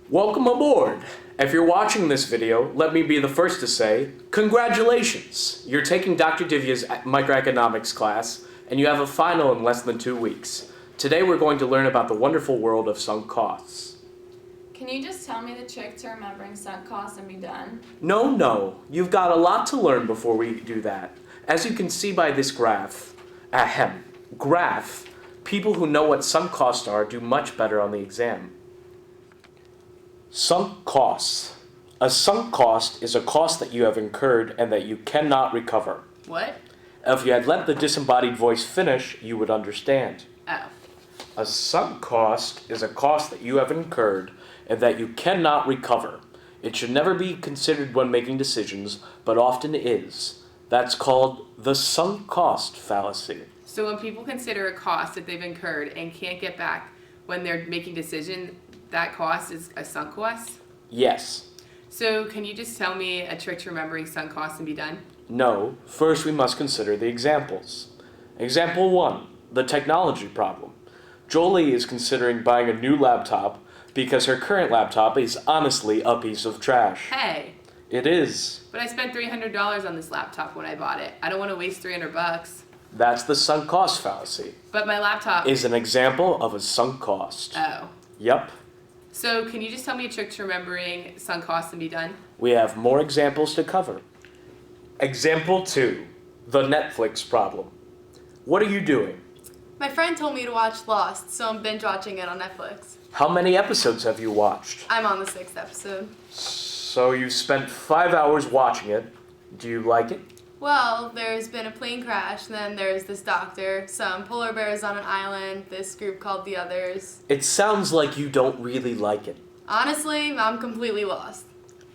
Welcome aboard! If you're watching this video, let me be the first to say, congratulations! You're taking Dr. Divya's microeconomics class, and you have a final in less than 2 weeks. Today we're going to learn about the wonderful world of sunk costs. Can you just tell me the trick to remembering sunk costs and be done? No, you've got a lot to learn before we do that. As you can see by this graph, people who know what sunk costs are do much better on the exam. Sunk costs. A sunk cost is a cost that you have incurred and that you cannot recover. What? If you had let the disembodied voice finish, you would understand. Oh. A sunk cost is a cost that you have incurred and that you cannot recover. It should never be considered when making decisions, but often is. That's called the sunk cost fallacy. So when people consider a cost that they've incurred and can't get back when they're making decisions, that cost is a sunk cost? Yes. So can you just tell me a trick to remembering sunk costs and be done? No. First we must consider the examples. Example 1, the technology problem. Jolie is considering buying a new laptop because her current laptop is honestly a piece of trash. Hey, It is. but I spent $300 on this laptop when I bought it. I don't want to waste $300. That's the sunk cost fallacy. But my laptop... Is an example of a sunk cost. Oh. Yep. So can you just tell me a trick to remembering sunk costs and be done? We have more examples to cover. Example 2, the Netflix problem. What are you doing? My friend told me to watch Lost, so I'm binge watching it on Netflix. How many episodes have you watched? I'm on the 6th episode. So you spent 5 hours watching it. Do you like it? Well, there's been a plane crash, then there's this doctor, some polar bears on an island, this group called The Others. It sounds like you don't really like it. Honestly, I'm completely lost.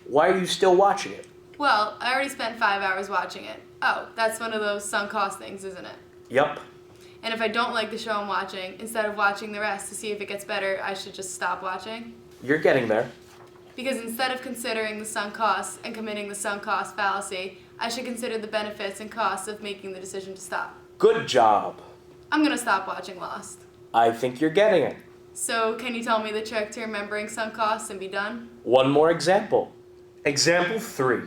Why are you still watching it? Well, I already spent 5 hours watching it. Oh, that's one of those sunk cost things, isn't it? Yep. And if I don't like the show I'm watching, instead of watching the rest to see if it gets better, I should just stop watching? You're getting there. Because instead of considering the sunk costs and committing the sunk cost fallacy, I should consider the benefits and costs of making the decision to stop. Good job. I'm gonna stop watching Lost. I think you're getting it. So, can you tell me the trick to remembering sunk costs and be done? One more example. Example 3,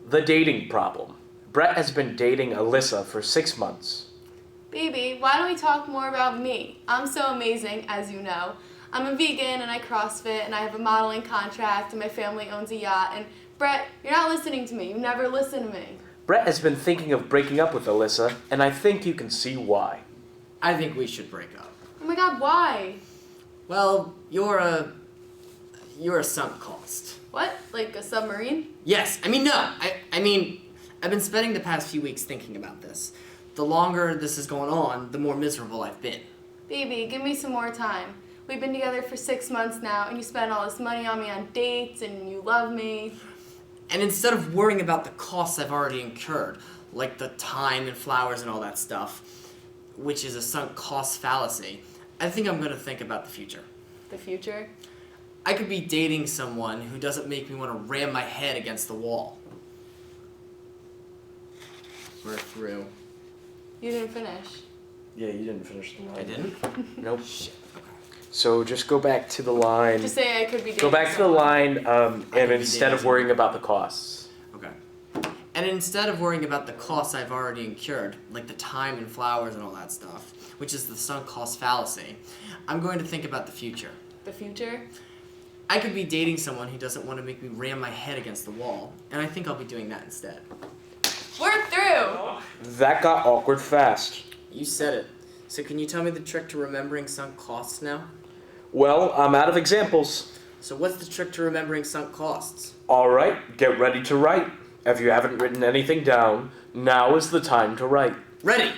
the dating problem. Brett has been dating Alyssa for 6 months. Baby, why don't we talk more about me? I'm so amazing, as you know. I'm a vegan and I CrossFit and I have a modeling contract and my family owns a yacht and Brett, you're not listening to me. You never listen to me. Brett has been thinking of breaking up with Alyssa, and I think you can see why. I think we should break up. Oh my god, why? Well, you're a sunk cost. What? Like a submarine? Yes, I mean I've been spending the past few weeks thinking about this. The longer this is going on, the more miserable I've been. Baby, give me some more time. We've been together for 6 months now and you spend all this money on me on dates and you love me. And instead of worrying about the costs I've already incurred, like the time and flowers and all that stuff, which is a sunk cost fallacy, I think I'm gonna think about the future. The future? I could be dating someone who doesn't make me want to ram my head against the wall. We're through. You didn't finish. Yeah, you didn't finish the line. I didn't? Nope. Shit. Okay. So just go back to the line. Just say I could be dating Go back to the someone. line, and be instead of dating worrying about the costs. Okay. And instead of worrying about the costs I've already incurred, like the time and flowers and all that stuff, which is the sunk cost fallacy, I'm going to think about the future. The future? I could be dating someone who doesn't want to make me ram my head against the wall, and I think I'll be doing that instead. We're through! That got awkward fast. You said it. So can you tell me the trick to remembering sunk costs now? Well, I'm out of examples. So what's the trick to remembering sunk costs? Alright, get ready to write. If you haven't written anything down, now is the time to write. Ready!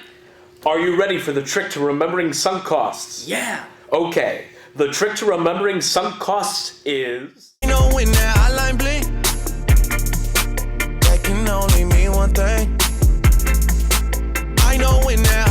Are you ready for the trick to remembering sunk costs? Yeah! Okay, the trick to remembering sunk costs is... You know when that hotline blink, that can only mean one thing. I know when that